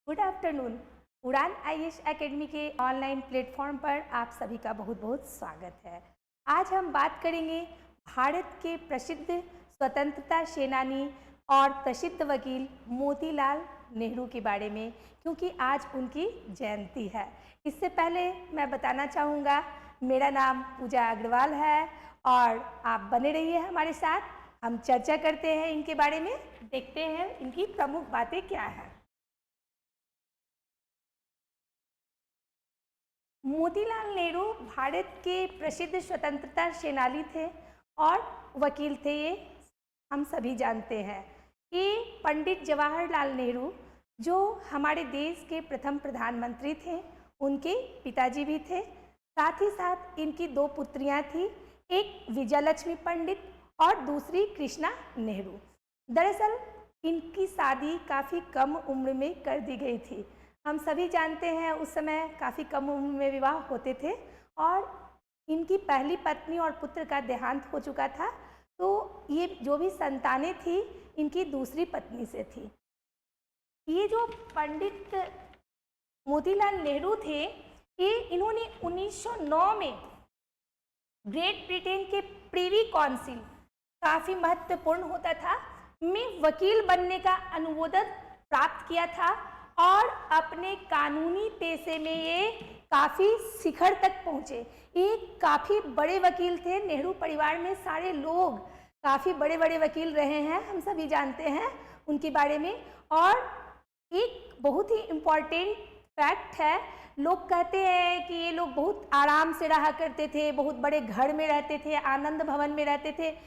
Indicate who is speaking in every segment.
Speaker 1: Good afternoon. उड़ान IAS academy के online platform पर आप सभी का बहुत बहुत स्वागत है। आज हम बात करेंगे भारत के प्रसिद्ध स्वतंत्रता सेनानी और प्रसिद्ध वकील मोतीलाल नेहरू के बारे में, क्योंकि आज उनकी जयंती है। इससे पहले मैं बताना चाहूँगा, मेरा नाम पूजा अग्रवाल है और आप बने रहिए हमारे साथ। हम चर्चा करते हैं इनके बारे में, देखते हैं इनकी प्रमुख बातें क्या हैं। मोतीलाल नेहरू भारत के प्रसिद्ध स्वतंत्रता सेनानी थे और वकील थे, ये हम सभी जानते हैं। ये पंडित जवाहरलाल नेहरू, जो हमारे देश के प्रथम प्रधानमंत्री थे, उनके पिताजी भी थे। साथ ही साथ इनकी दो पुत्रियां थी, एक विजयलक्ष्मी पंडित और दूसरी कृष्णा नेहरू। दरअसल इनकी शादी काफ़ी कम उम्र में कर दी गई थी। हम सभी जानते हैं उस समय काफ़ी कम उम्र में विवाह होते थे और इनकी पहली पत्नी और पुत्र का देहांत हो चुका था, तो ये जो भी संतानें थी इनकी दूसरी पत्नी से थी। ये जो पंडित मोतीलाल नेहरू थे, ये इन्होंने 1909 में ग्रेट ब्रिटेन के प्रीवी काउंसिल, काफ़ी महत्वपूर्ण होता था, में वकील बनने का अनुमोदन प्राप्त किया था और अपने कानूनी पेशे में ये काफ़ी शिखर तक पहुँचे। ये काफ़ी बड़े वकील थे। नेहरू परिवार में सारे लोग काफ़ी बड़े बड़े वकील रहे हैं, हम सभी जानते हैं उनके बारे में। और एक बहुत ही इम्पॉर्टेंट फैक्ट है, लोग कहते हैं कि ये लोग बहुत आराम से रहा करते थे, बहुत बड़े घर में रहते थे, आनंद भवन में रहते थे।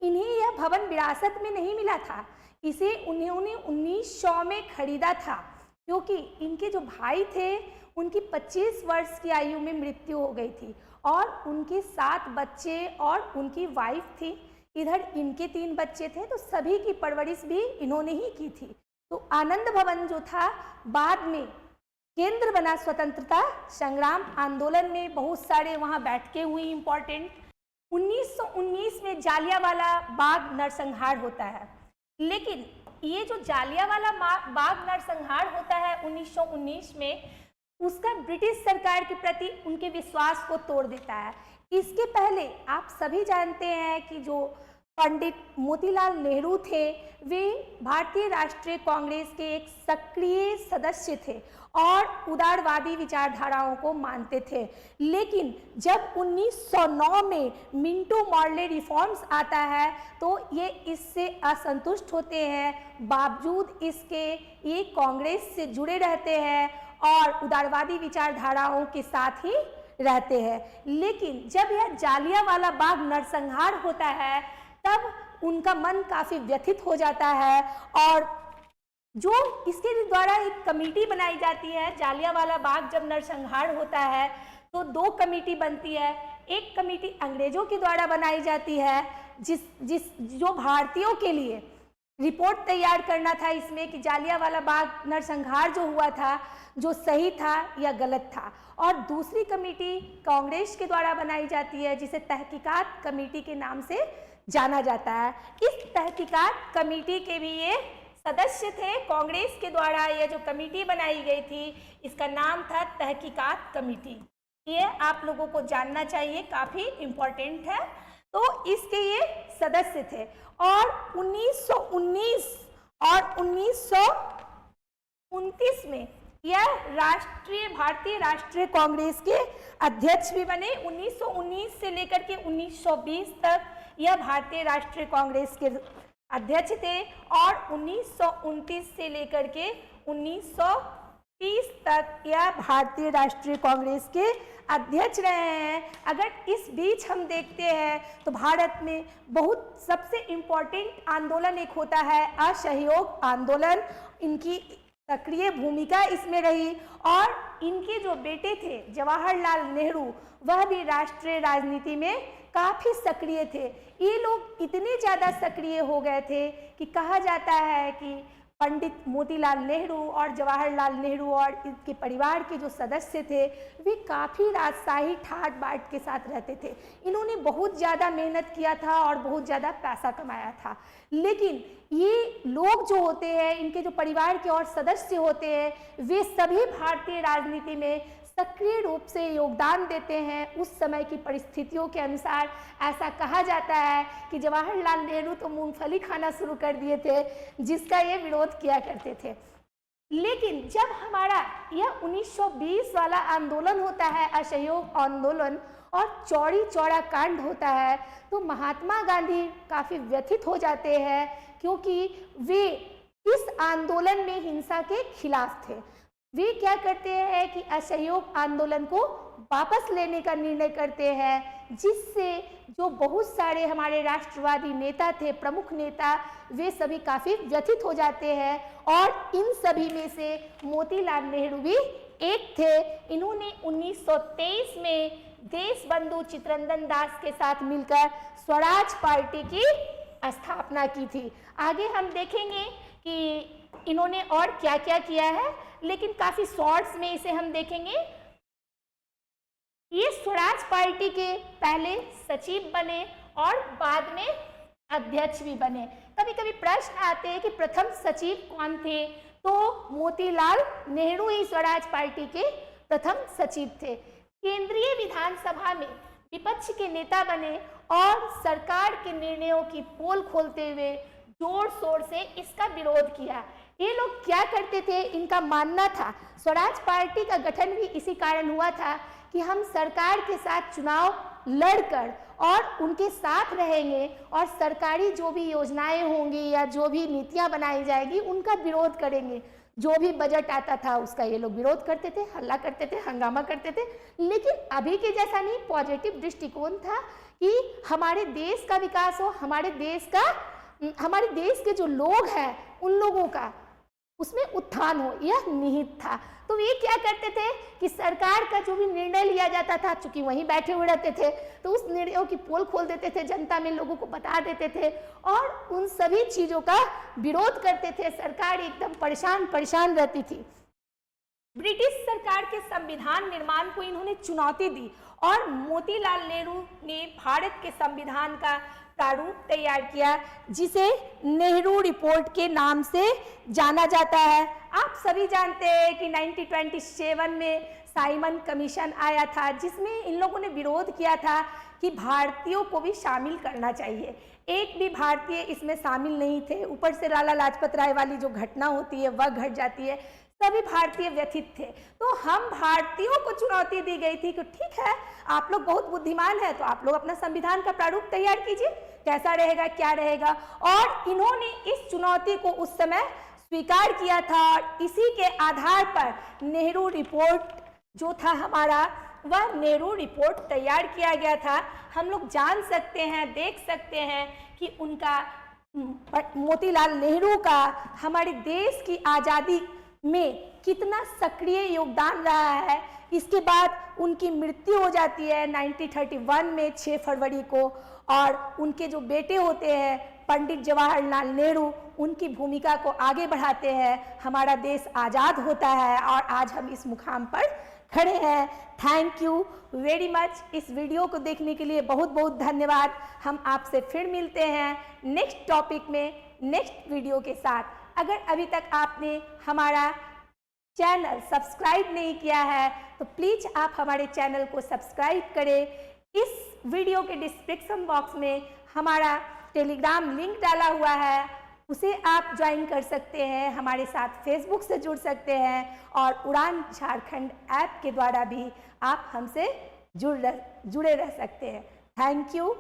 Speaker 1: इन्हें यह भवन विरासत में नहीं मिला था, इसे उन्होंने 1900 में खरीदा था, क्योंकि इनके जो भाई थे उनकी 25 वर्ष की आयु में मृत्यु हो गई थी और उनके 7 बच्चे और उनकी वाइफ थी। इधर इनके 3 बच्चे थे, तो सभी की परवरिश भी इन्होंने ही की थी। तो आनंद भवन जो था बाद में केंद्र बना स्वतंत्रता संग्राम आंदोलन में, बहुत सारे वहाँ बैठकें हुई इम्पॉर्टेंट। 1919 में जालियांवाला बाग नरसंहार होता है, लेकिन ये जो जालियांवाला बाग नरसंहार होता है 1919 में, उसका ब्रिटिश सरकार के प्रति उनके विश्वास को तोड़ देता है। इसके पहले आप सभी जानते हैं कि जो पंडित मोतीलाल नेहरू थे, वे भारतीय राष्ट्रीय कांग्रेस के एक सक्रिय सदस्य थे और उदारवादी विचारधाराओं को मानते थे। लेकिन जब 1909 में मिंटो मॉर्ले रिफॉर्म्स आता है, तो ये इससे असंतुष्ट होते हैं। बावजूद इसके ये कांग्रेस से जुड़े रहते हैं और उदारवादी विचारधाराओं के साथ ही रहते हैं। लेकिन जब यह जालियांवाला बाग नरसंहार होता है, तब उनका मन काफ़ी व्यथित हो जाता है और जो इसके द्वारा एक कमेटी बनाई जाती है। जालियांवाला बाग जब नरसंहार होता है तो 2 कमेटी बनती है। एक कमेटी अंग्रेजों के द्वारा बनाई जाती है, जो भारतीयों के लिए रिपोर्ट तैयार करना था इसमें कि जालियांवाला बाग नरसंहार जो हुआ था, जो सही था या गलत था। और दूसरी कमेटी कांग्रेस के द्वारा बनाई जाती है, जिसे तहकीकात कमेटी के नाम से जाना जाता है। इस तहकीकात कमेटी के भी ये सदस्य थे। कांग्रेस के द्वारा यह जो कमेटी बनाई गई थी, इसका नाम था तहकीकात कमेटी। ये आप लोगों को जानना चाहिए, काफ़ी इम्पोर्टेंट है। तो इसके ये सदस्य थे और 1919 और 1929 में यह भारतीय राष्ट्रीय कांग्रेस के अध्यक्ष भी बने। 1919 से लेकर के 1920 तक यह भारतीय राष्ट्रीय कांग्रेस के अध्यक्ष थे और 1929 से लेकर के 1930 तक यह भारतीय राष्ट्रीय कांग्रेस के अध्यक्ष रहे हैं। अगर इस बीच हम देखते हैं तो भारत में बहुत सबसे इम्पोर्टेंट आंदोलन एक होता है असहयोग आंदोलन। इनकी सक्रिय भूमिका इसमें रही और इनके जो बेटे थे जवाहरलाल नेहरू, वह भी राष्ट्रीय राजनीति में काफ़ी सक्रिय थे। ये लोग इतने ज़्यादा सक्रिय हो गए थे कि कहा जाता है कि पंडित मोतीलाल नेहरू और जवाहरलाल नेहरू और इनके परिवार के जो सदस्य थे वे काफ़ी राजशाही ठाट बाट के साथ रहते थे। इन्होंने बहुत ज़्यादा मेहनत किया था और बहुत ज़्यादा पैसा कमाया था, लेकिन ये लोग जो होते हैं, इनके जो परिवार के और सदस्य होते हैं, वे सभी भारतीय राजनीति में सक्रिय रूप से योगदान देते हैं। उस समय की परिस्थितियों के अनुसार ऐसा कहा जाता है कि जवाहरलाल नेहरू तो मूंगफली खाना शुरू कर दिए थे, जिसका ये विरोध किया करते थे। लेकिन जब हमारा यह 1920 वाला आंदोलन होता है, असहयोग आंदोलन, और चौड़ी चौड़ा कांड होता है, तो महात्मा गांधी काफ़ी व्यथित हो जाते हैं, क्योंकि वे इस आंदोलन में हिंसा के खिलाफ थे। वे क्या करते हैं कि असहयोग आंदोलन को वापस लेने का निर्णय करते हैं, जिससे जो बहुत सारे हमारे राष्ट्रवादी नेता थे, प्रमुख नेता, वे सभी काफ़ी व्यथित हो जाते हैं। और इन सभी में से मोतीलाल नेहरू भी एक थे। इन्होंने 1923 में देशबंधु चित्तरंजन दास के साथ मिलकर स्वराज पार्टी की स्थापना की थी। आगे हम देखेंगे कि इन्होंने और क्या क्या किया है, लेकिन काफी शॉर्ट्स में इसे हम देखेंगे। ये स्वराज पार्टी के पहले सचिव बने और बाद में अध्यक्ष भी बने। कभी कभी प्रश्न आते हैं कि प्रथम सचिव कौन थे, तो मोतीलाल नेहरू ही स्वराज पार्टी के प्रथम सचिव थे। केंद्रीय विधानसभा में विपक्ष के नेता बने और सरकार के निर्णयों की पोल खोलते हुए जोर शोर से इसका विरोध किया। ये लोग क्या करते थे, इनका मानना था, स्वराज पार्टी का गठन भी इसी कारण हुआ था कि हम सरकार के साथ चुनाव लड़कर और उनके साथ रहेंगे और सरकारी जो भी योजनाएं होंगी या जो भी नीतियां बनाई जाएगी उनका विरोध करेंगे। जो भी बजट आता था उसका ये लोग विरोध करते थे, हल्ला करते थे, हंगामा करते थे। लेकिन अभी के जैसा नहीं, पॉजिटिव दृष्टिकोण था कि हमारे देश का विकास हो, हमारे देश के जो लोग हैं उन लोगों का उसमें उत्थान हो, यह निहित था। तो ये क्या करते थे कि सरकार का जो भी निर्णय लिया जाता था, चूंकि वहीं बैठे हुए रहते थे, तो उस निर्णयों की पोल खोल देते थे, जनता में लोगों को बता देते थे और उन सभी चीजों का विरोध करते थे। सरकार एकदम परेशान रहती थी। ब्रिटिश सरकार के संविधान निर्माण को इन्होंने चुनौती दी और मोतीलाल नेहरू ने भारत के संविधान का प्रारूप तैयार किया, जिसे नेहरू रिपोर्ट के नाम से जाना जाता है। आप सभी जानते हैं कि 1927 में साइमन कमीशन आया था, जिसमें इन लोगों ने विरोध किया था कि भारतीयों को भी शामिल करना चाहिए। एक भी भारतीय इसमें शामिल नहीं थे। ऊपर से लाला लाजपत राय वाली जो घटना होती है वह घट जाती है, सभी भारतीय व्यथित थे। तो हम भारतीयों को चुनौती दी गई थी कि ठीक है, आप लोग बहुत बुद्धिमान हैं, तो आप लोग अपना संविधान का प्रारूप तैयार कीजिए, कैसा रहेगा, क्या रहेगा। और इन्होंने इस चुनौती को उस समय स्वीकार किया था और इसी के आधार पर नेहरू रिपोर्ट जो था हमारा, वह नेहरू रिपोर्ट तैयार किया गया था। हम लोग जान सकते हैं, देख सकते हैं कि उनका मोतीलाल नेहरू का हमारे देश की आज़ादी में कितना सक्रिय योगदान रहा है। इसके बाद उनकी मृत्यु हो जाती है 1931 में 6 फरवरी को, और उनके जो बेटे होते हैं पंडित जवाहरलाल नेहरू, उनकी भूमिका को आगे बढ़ाते हैं। हमारा देश आज़ाद होता है और आज हम इस मुकाम पर खड़े हैं। Thank you very much. इस वीडियो को देखने के लिए बहुत बहुत धन्यवाद। हम आपसे फिर मिलते हैं नेक्स्ट टॉपिक में, नेक्स्ट वीडियो के साथ। अगर अभी तक आपने हमारा चैनल सब्सक्राइब नहीं किया है तो प्लीज़ आप हमारे चैनल को सब्सक्राइब करें। इस वीडियो के डिस्क्रिप्शन बॉक्स में हमारा टेलीग्राम लिंक डाला हुआ है, उसे आप ज्वाइन कर सकते हैं। हमारे साथ फेसबुक से जुड़ सकते हैं और उड़ान झारखंड ऐप के द्वारा भी आप हमसे जुड़े रह सकते हैं। Thank you.